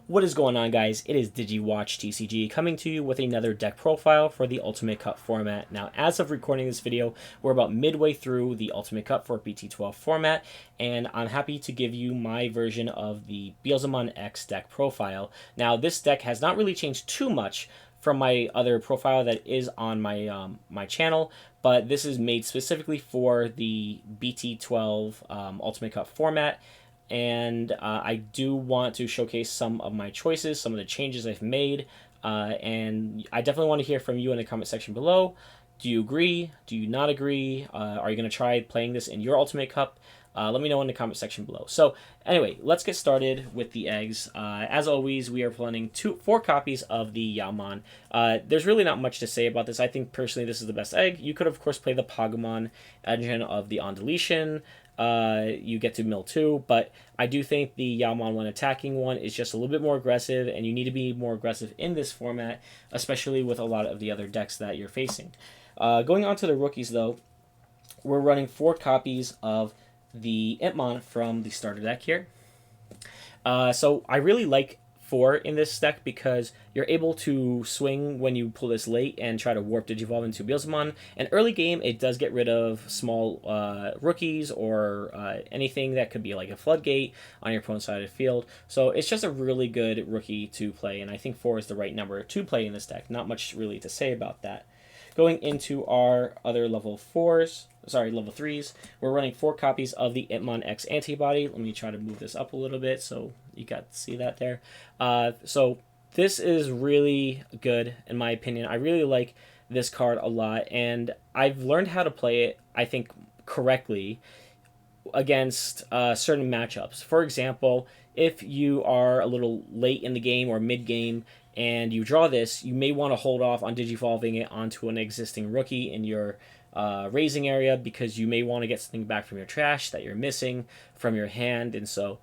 What is going on, guys? It is DigiWatch TCG coming to you with another deck profile for the Ultimate Cup format. Now, as of recording this video, we're about midway through the Ultimate Cup for BT12 format, and I'm happy to give you my version of the Beelzemon X deck profile. Now, this deck has not really changed too much from my other profile that is on my channel, but this is made specifically for the BT12 Ultimate Cup format. And I do want to showcase some of my choices, some of the changes I've made, and I definitely want to hear from you in the comment section below. Do you agree? Do you not agree? Are you going to try playing this in your Ultimate Cup? Let me know in the comment section below. So anyway, let's get started with the eggs. As always, we are planning 4 copies of the Yalmon. There's really not much to say about this. I think personally this is the best egg. You could of course play the Pagumon engine of the on deletion. You get to mill 2, but I do think the Yalmon when attacking one is just a little bit more aggressive, and you need to be more aggressive in this format, especially with a lot of the other decks that you're facing. Going on to the rookies though, we're running 4 copies of the Antman from the starter deck here. So I really like 4 in this deck because you're able to swing when you pull this late and try to warp Digivolve into Beelzemon. And early game, it does get rid of small rookies or anything that could be like a floodgate on your opponent's side of the field. So it's just a really good rookie to play, and I think 4 is the right number to play in this deck. Not much really to say about that. Going into our other level 3s, we're running 4 copies of the Digimon X antibody. Let me try to move this up a little bit so you got to see that there. So this is really good in my opinion. I really like this card a lot, and I've learned how to play it, I think, correctly against certain matchups. For example, if you are a little late in the game or mid-game and you draw this, you may want to hold off on digivolving it onto an existing rookie in your raising area, because you may want to get something back from your trash that you're missing from your hand. And so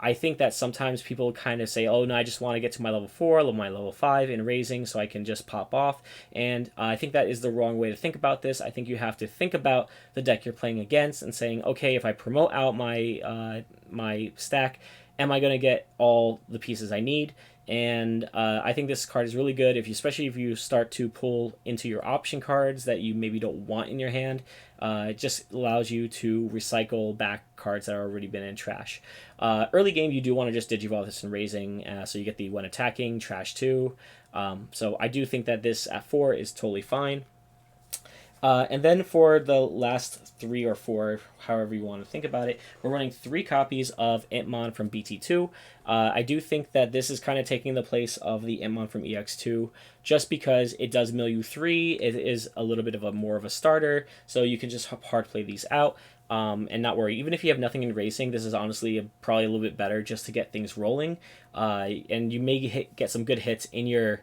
I think that sometimes people kind of say, oh no, I just want to get to my level 4, my level 5 in raising so I can just pop off. And I think that is the wrong way to think about this. I think you have to think about the deck you're playing against and saying, okay, if I promote out my my stack, am I going to get all the pieces I need? And I think this card is really good, especially if you start to pull into your option cards that you maybe don't want in your hand. It just allows you to recycle back cards that have already been in trash. Early game, you do want to just digivolve this in raising, so you get the when attacking, trash 2. So I do think that this at 4 is totally fine. And then for the last 3 or 4, however you want to think about it, we're running 3 copies of Antman from BT2. I do think that this is kind of taking the place of the Antman from EX2, just because it does mill you 3. It is a little bit of more of a starter, so you can just hard play these out and not worry. Even if you have nothing in racing, this is honestly probably a little bit better just to get things rolling. And you may get some good hits in your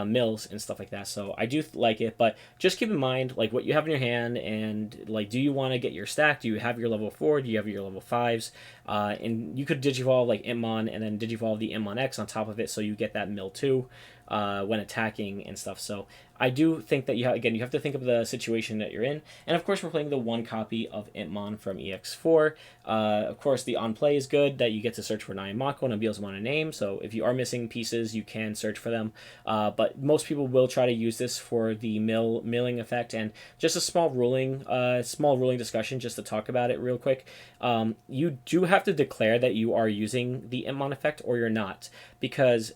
mills and stuff like that. So I do like it, but just keep in mind like what you have in your hand, and like, do you want to get your stack? Do you have your level 4? Do you have your level 5s? And you could digivolve like Antman and then digivolve the Digimon X on top of it, so you get that mill 2 when attacking and stuff. So I do think that you have to think of the situation that you're in. And of course, we're playing the 1 copy of Antman from EX4. Of course, the on play is good that you get to search for Nayamako and a Beelzemon name. So if you are missing pieces, you can search for them. But most people will try to use this for the milling effect. And just a small ruling discussion, just to talk about it real quick. You do have to declare that you are using the Antman effect or you're not, because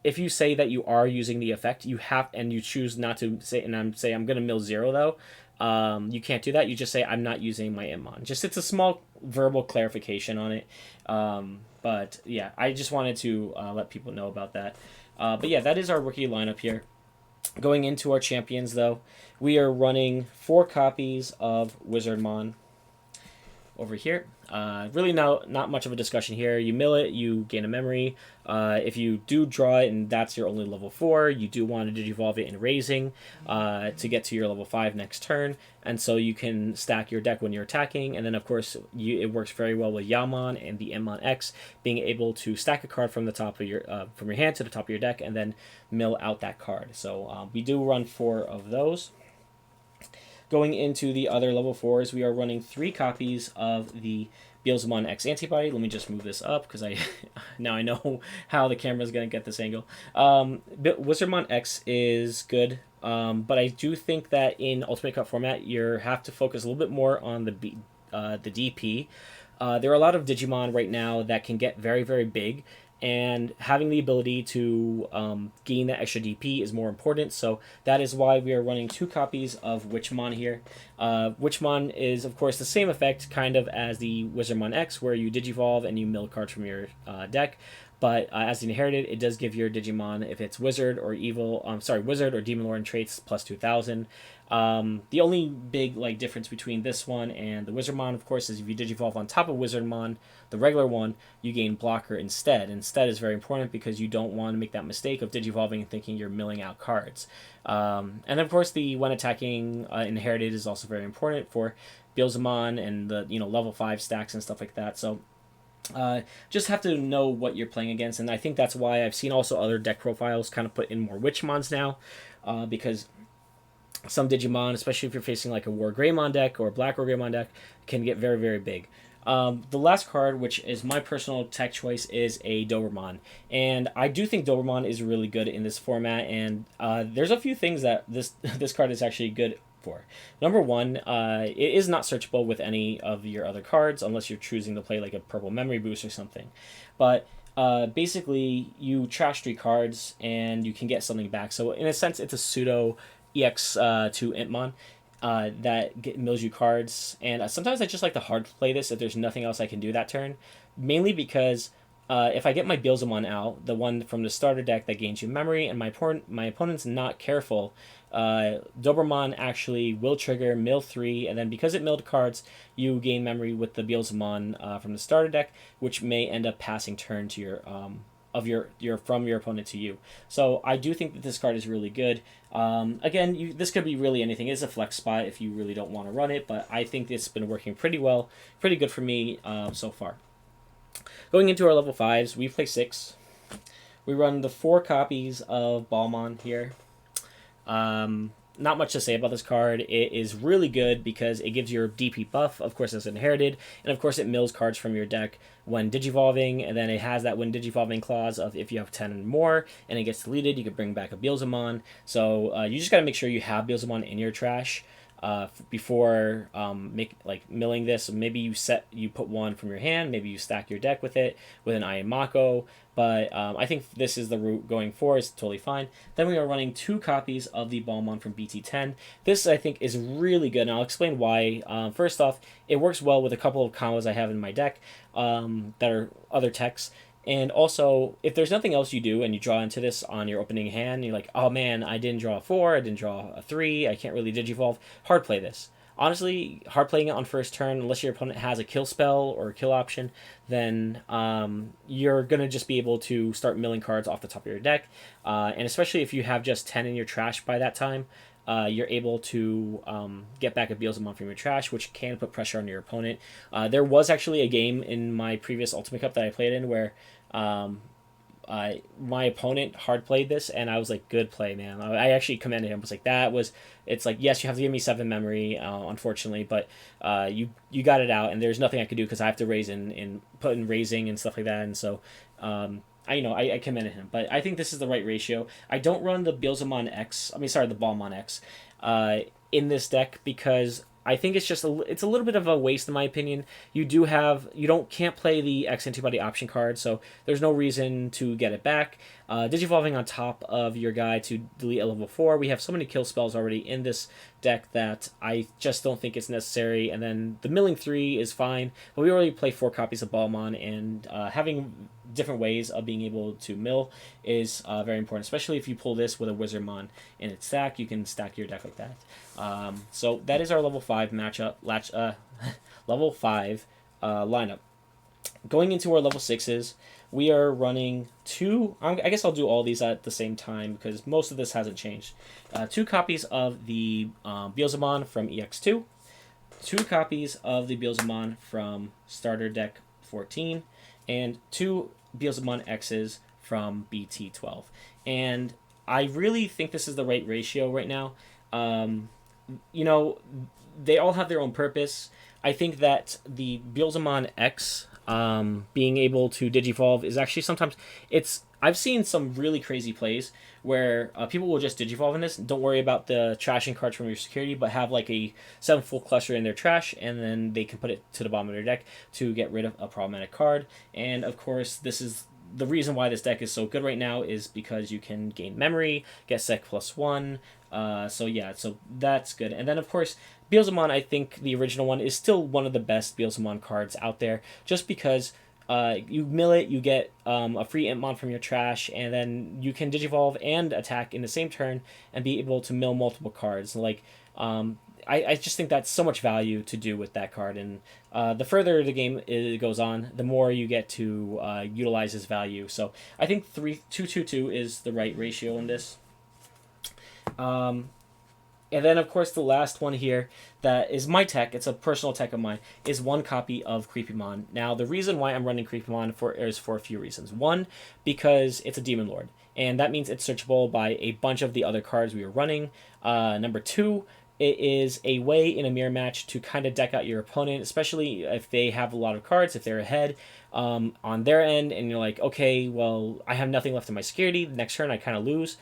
if you say that you are using the effect, and you choose not to say, and I'm going to mill 0 though, you can't do that. You just say, I'm not using my Antman. It's a small verbal clarification on it. But yeah, I just wanted to let people know about that. But yeah, that is our rookie lineup here. Going into our champions though, we are running 4 copies of Wizardmon over here. Really not much of a discussion here. You mill it, you gain a memory. If you do draw it and that's your only level 4, you do want to digivolve it in raising to get to your level 5 next turn, and so you can stack your deck when you're attacking. And then of course it works very well with Yalmon and the Digimon X, being able to stack a card from the top of your hand to the top of your deck and then mill out that card. So we do run 4 of those. Going into the other level 4s, we are running 3 copies of the Beelzemon X antibody. Let me just move this up because I now I know how the camera is going to get this angle. Wizardmon X is good, but I do think that in Ultimate Cup format, you have to focus a little bit more on the DP. There are a lot of Digimon right now that can get very, very big, and having the ability to gain that extra DP is more important. So that is why we are running 2 copies of Witchmon here. Witchmon is, of course, the same effect kind of as the Wizardmon X, where you Digivolve and you mill cards from your deck. But as inherited, it does give your Digimon, if it's Wizard or Wizard or Demon Lord traits, plus 2,000. The only big difference between this one and the Wizardmon, of course, is if you Digivolve on top of Wizardmon, the regular one, you gain Blocker instead. Instead is very important because you don't want to make that mistake of Digivolving and thinking you're milling out cards. And of course, the when attacking inherited is also very important for Beelzemon and the level 5 stacks and stuff like that. So just have to know what you're playing against, and I think that's why I've seen also other deck profiles kind of put in more Witchmons now, because some Digimon, especially if you're facing like a War Greymon deck or a Black War Greymon deck, can get very, very big. The last card, which is my personal tech choice, is a Dobermon, and I do think Dobermon is really good in this format, and there's a few things that this card is actually good for. Number one, it is not searchable with any of your other cards unless you're choosing to play like a purple memory boost or something. But basically, you trash 3 cards and you can get something back. So in a sense, it's a pseudo EX2 Antman that mills you cards. And sometimes I just like to hard play this if there's nothing else I can do that turn. Mainly because if I get my Beelzemon out, the one from the starter deck that gains you memory, and my opponent's not careful, Dobermon actually will trigger mill 3, and then because it milled cards, you gain memory with the Beelzemon from the starter deck, which may end up passing turn to your from your opponent to you. So I do think that this card is really good. Again, this could be really anything. It's a flex spot if you really don't want to run it, but I think it's been working pretty well, pretty good for me so far. Going into our level 5s, we play 6. We run the 4 copies of Balmon here. Not much to say about this card. It is really good because it gives your DP buff, of course, as inherited, and of course it mills cards from your deck when Digivolving, and then it has that when Digivolving clause of if you have 10 and more and it gets deleted, you can bring back a Beelzemon. So you just got to make sure you have Beelzemon in your trash before milling this. Maybe you put one from your hand, maybe you stack your deck with it with an Ayamako, but I think this is the route going for. It's totally fine. Then we are running 2 copies of the Balmon from BT10. This I think is really good, and I'll explain why. First off, it works well with a couple of combos I have in my deck that are other techs. And also, if there's nothing else you do and you draw into this on your opening hand, and you're like, oh man, I didn't draw a 4, I didn't draw a 3, I can't really Digivolve, hard play this. Honestly, hard playing it on first turn, unless your opponent has a kill spell or a kill option, then you're going to just be able to start milling cards off the top of your deck. And especially if you have just 10 in your trash by that time, you're able to get back a Beelzemon from your trash, which can put pressure on your opponent. There was actually a game in my previous Ultimate Cup that I played in where my opponent hard played this, and I was like, good play, man. I actually commended him. I was like, it's like, yes, you have to give me 7 memory, unfortunately, but you got it out, and there's nothing I could do because I have to raise and put in raising and stuff like that, and so I commended him. But I think this is the right ratio. I don't run the Beelzemon X, the Balmon X, in this deck because I think it's just it's a little bit of a waste in my opinion. Can't play the X antibody option card, so there's no reason to get it back. Digivolving on top of your guy to delete a level 4. We have so many kill spells already in this deck that I just don't think it's necessary. And then the milling 3 is fine, but we already play 4 copies of Balmon, and having different ways of being able to mill is very important, especially if you pull this with a Wizardmon in its stack. You can stack your deck like that. So that is our level 5 level 5 lineup. Going into our level 6s, we are running 2. I guess I'll do all these at the same time because most of this hasn't changed. 2 copies of the Beelzemon from EX2, 2 copies of the Beelzemon from starter deck 14, and 2 Beelzemon X's from BT12. And I really think this is the right ratio right now. They all have their own purpose. I think that the Beelzemon X being able to digivolve is actually sometimes it's. I've seen some really crazy plays where people will just digivolve in this. Don't worry about the trashing cards from your security, but have like a 7 full cluster in their trash, and then they can put it to the bottom of their deck to get rid of a problematic card. And of course, this is the reason why this deck is so good right now is because you can gain memory, get sec +1. So yeah, so that's good. And then of course, Beelzemon, I think the original one is still one of the best Beelzemon cards out there, just because you mill it, you get a free Antman from your trash, and then you can digivolve and attack in the same turn and be able to mill multiple cards. Like, I just think that's so much value to do with that card, and the further the game goes on, the more you get to utilize this value. So I think 2-2-2 is the right ratio in this. And then, of course, the last one here that is my tech, it's a personal tech of mine, is 1 copy of Creepymon. Now, the reason why I'm running Creepymon is for a few reasons. One, because it's a Demon Lord, and that means it's searchable by a bunch of the other cards we are running. Number 2, it is a way in a mirror match to kind of deck out your opponent, especially if they have a lot of cards, if they're ahead on their end, and you're like, okay, well, I have nothing left in my security. The next turn, I kind of lose.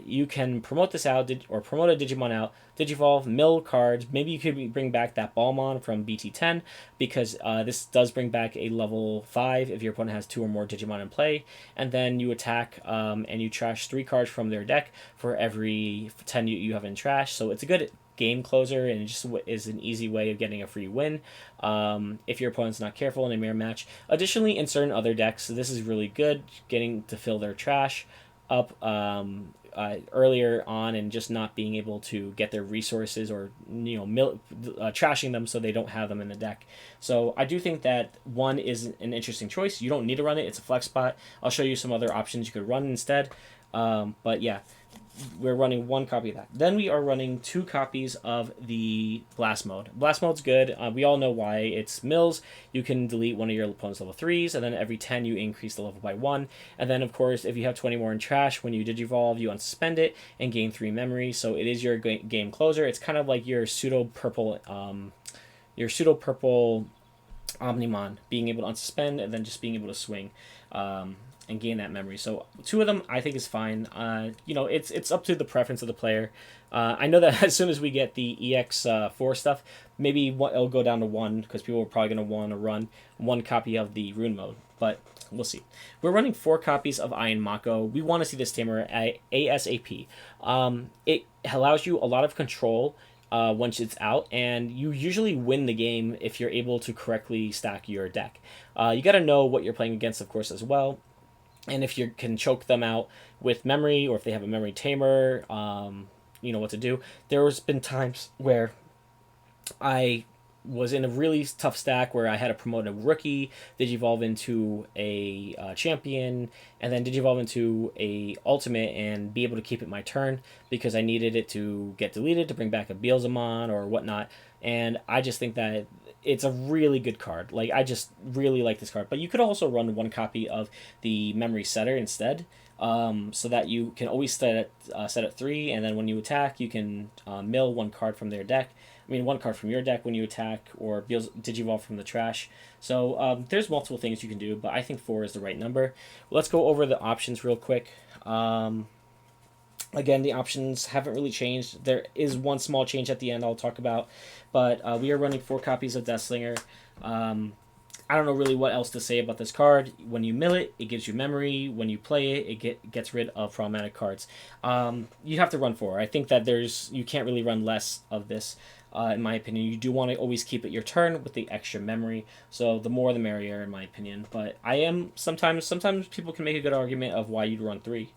You can promote this out, or promote a Digimon out, Digivolve, mill cards. Maybe you could bring back that Balmon from BT10, because this does bring back a level 5 if your opponent has 2 or more Digimon in play. And then you attack and you trash 3 cards from their deck for every 10 you have in trash. So it's a good game closer, and it just is an easy way of getting a free win if your opponent's not careful in a mirror match. Additionally, in certain other decks, this is really good, getting to fill their trash up earlier on, and just not being able to get their resources, or trashing them so they don't have them in the deck. So I do think that 1 is an interesting choice. You don't need to run it, it's a flex spot. I'll show you some other options you could run instead. But yeah, we're running 1 copy of that. Then we are running 2 copies of the Blast Mode. Blast Mode's good. We all know why. It's mills. You can delete one of your opponent's level 3s, and then every 10 you increase the level by 1. And then, of course, if you have 20 more in trash, when you digivolve, you unsuspend it and gain 3 memory. So it is your game closer. It's kind of like your pseudo-purple Omnimon, being able to unsuspend and then just being able to swing. And gain that memory. So 2 of them I think is fine. It's up to the preference of the player. I know that as soon as we get the EX4 stuff, maybe it'll go down to 1, because people are probably going to want to run 1 copy of the Rune Mode, but we'll see. We're running 4 copies of Iron Mako. We want to see this tamer ASAP. It allows you a lot of control once it's out, and you usually win the game if you're able to correctly stack your deck. You got to know what you're playing against, of course, as well. And if you can choke them out with memory, or if they have a memory tamer, you know what to do. There's been times where I was in a really tough stack where I had to promote a rookie, digivolve into a champion, and then digivolve into a ultimate and be able to keep it my turn, because I needed it to get deleted to bring back a Beelzemon or whatnot. And I just think that it's a really good card. Like, I just really like this card. But you could also run 1 copy of the Memory Setter instead, so that you can always set at 3, and then when you attack, you can mill 1 card from their deck. 1 card from your deck when you attack, or digivolve from the trash. So there's multiple things you can do, but I think 4 is the right number. Let's go over the options real quick. Again, the options haven't really changed. There is 1 small change at the end I'll talk about, but we are running 4 copies of Slinger. I don't know really what else to say about this card. When you mill it, it gives you memory. When you play it, it gets rid of problematic cards. You have to run 4. I think that you can't really run less of this, in my opinion. You do want to always keep it your turn with the extra memory, so the more the merrier, in my opinion. But sometimes people can make a good argument of why you'd run 3.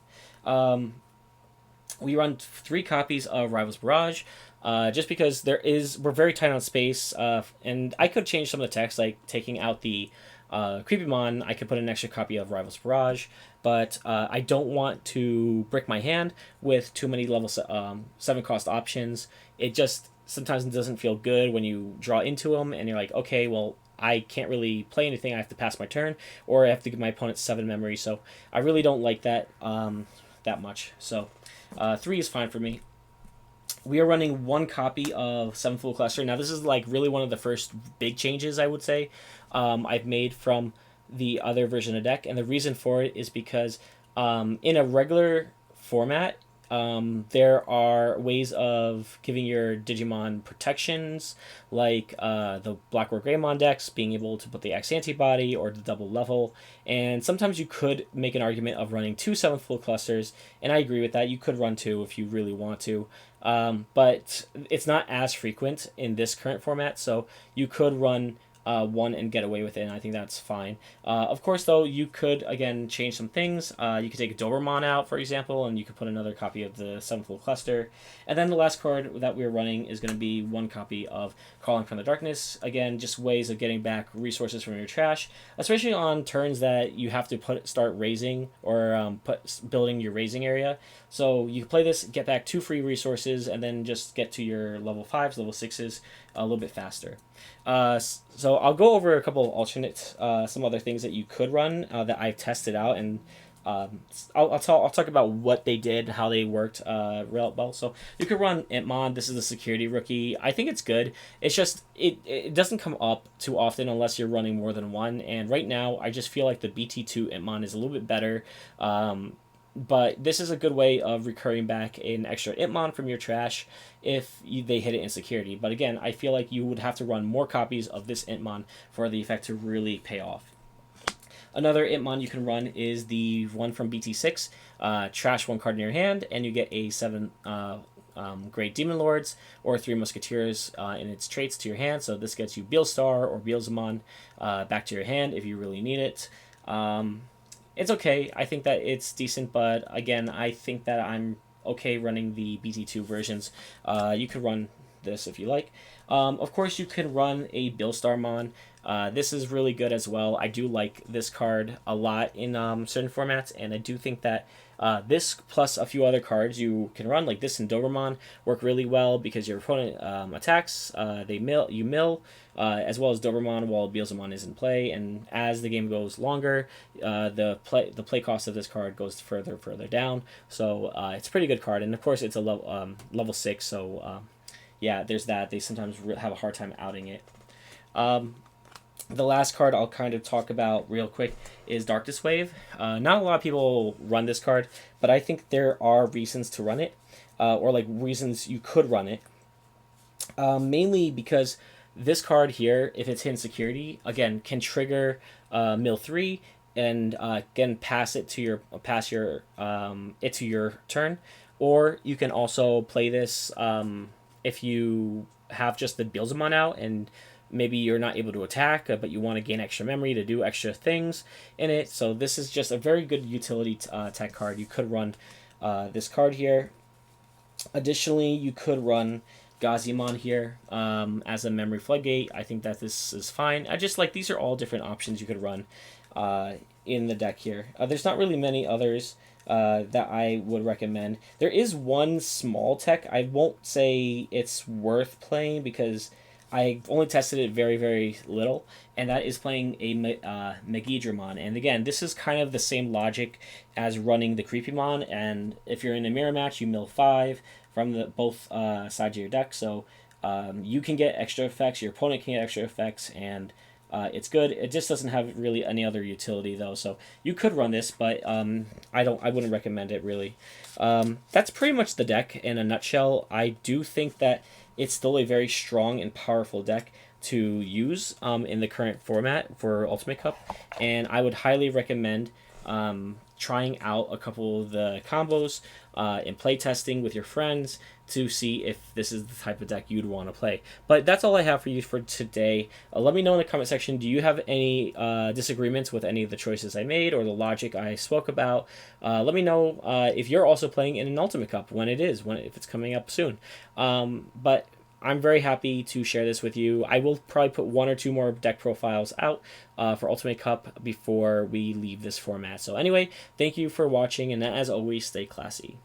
We run 3 copies of Rivals Barrage, just because we're very tight on space, and I could change some of the text, like taking out the Creepymon. I could put an extra copy of Rivals Barrage, but I don't want to brick my hand with too many level 7 cost options. It just sometimes doesn't feel good when you draw into them, and you're like, okay, well, I can't really play anything. I have to pass my turn, or I have to give my opponent 7 memory. So I really don't like that that much. So 3 is fine for me. we are running one copy of Seven Fool Cluster. Now, this is like really one of the first big changes, I would say, I've made from the other version of deck. And the reason for it is because in a regular format, there are ways of giving your Digimon protections, like the Black or Greymon decks being able to put the X antibody or the double level. And sometimes you could make an argument of running two Seventh Full Clusters, and I agree with that. You could run two if you really want to. But it's not as frequent in this current format, so you could run one and get away with it, and I think that's fine. Of course, though, you could, again, change some things. You could take a Doberman out, for example, and you could put another copy of the Sevenfold Cluster. And then the last card that we're running is going to be one copy of Calling from the Darkness. Again, just ways of getting back resources from your trash, especially on turns that you have to start raising or building your raising area. So you can play this, get back 2 free resources, and then just get to your level 5s, level 6s a little bit faster. So I'll go over a couple of alternate, some other things that you could run that I've tested out, and I'll talk about what they did, how they worked real well. So you could run Antman. This is the security rookie. I think it's good. It's just it doesn't come up too often unless you're running more than one. And right now, I just feel like the BT2 Antman is a little bit better. But this is a good way of recurring back an extra Antman from your trash if they hit it in security. But again, I feel like you would have to run more copies of this Antman for the effect to really pay off. Another Antman you can run is the one from BT6. Trash 1 card in your hand, and you get a 7 Great Demon Lords or 3 Musketeers in its traits to your hand. So this gets you Beelstar or Beelzemon back to your hand if you really need it. It's okay. I think that it's decent, but again, I think that I'm okay running the BT2 versions. You could run this if you like. Of course, you can run a Beelstarmon. This is really good as well. I do like this card a lot in certain formats, and I do think that this plus a few other cards you can run, like this and Doberman, work really well because your opponent attacks, you mill, as well as Doberman while Beelzemon is in play, and as the game goes longer, the play cost of this card goes further down. So it's a pretty good card, and of course it's a level 6, so yeah, there's that. They sometimes have a hard time outing it. The last card I'll kind of talk about real quick is Darkness Wave. Not a lot of people run this card, but I think there are reasons to run it, or like reasons you could run it. Mainly because this card here, if it's hidden security, again, can trigger mill 3 and again pass it to your turn, or you can also play this if you have just the Beelzemon out and maybe you're not able to attack, but you want to gain extra memory to do extra things in it. So this is just a very good utility tech card. You could run this card here. Additionally, you could run Gazmon here as a memory floodgate. I think that this is fine. I just like these are all different options you could run in the deck here. There's not really many others that I would recommend. There is one small tech. I won't say it's worth playing because I only tested it very, very little, and that is playing a Megidramon. And again, this is kind of the same logic as running the Creepymon, and if you're in a mirror match, you mill 5 from both sides of your deck, so you can get extra effects, your opponent can get extra effects, and it's good. It just doesn't have really any other utility, though, so you could run this, but I wouldn't recommend it, really. That's pretty much the deck in a nutshell. I do think that it's still a very strong and powerful deck to use in the current format for Ultimate Cup, and I would highly recommend trying out a couple of the combos and play testing with your friends to see if this is the type of deck you'd want to play. But that's all I have for you for today. Let me know in the comment section, do you have any disagreements with any of the choices I made or the logic I spoke about? Let me know if you're also playing in an Ultimate Cup if it's coming up soon. But I'm very happy to share this with you. I will probably put 1 or 2 more deck profiles out for Ultimate Cup before we leave this format. So anyway, thank you for watching, and as always, stay classy.